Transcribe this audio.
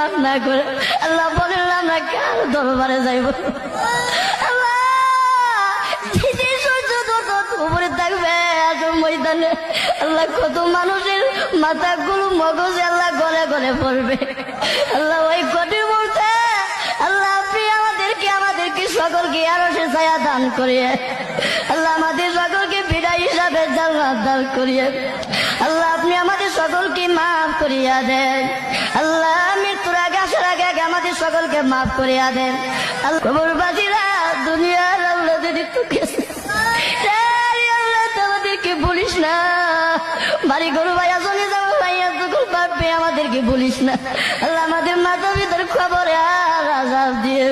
মাফ না করে আল্লাহ বলেন আমরা কার দরবারে যাইব? আল্লাহ যে সহ্য উপরে থাকবে আসল ময়দানে আল্লাহ কত মানুষের মাথাগুলো মগজে আল্লাহ গলে গলে পড়বে। আল্লাহ ওই কঠিন বলতে আল্লাহ আপনি আমাদেরকে সকলকে আরো সে ছায়া দান করিয়ে আল্লাহ আমাদের সকলকে বিদায় হিসাবে জান্নাত দান করিয়ে আল্লাহ আপনি আমাদের সকলকে মাফ করিয়া দেন। আল্লাহ মৃত্যুর আগে আসার আগে আগে আমাদের সকলকে মাফ করিয়া দেন। আল্লাহ কবরবাসীরা দুনিয়ার আল্লাহ যদি গেছে আল্লাহ আমাদেরকে বলিস না, বাড়ি গরু ভাইয়া চলে যাবো ভাইয়া যখন পারবে আমাদেরকে বলিস না। আল্লাহ আমাদের মাথা ভিতর খবর আর আজাব দিয়ে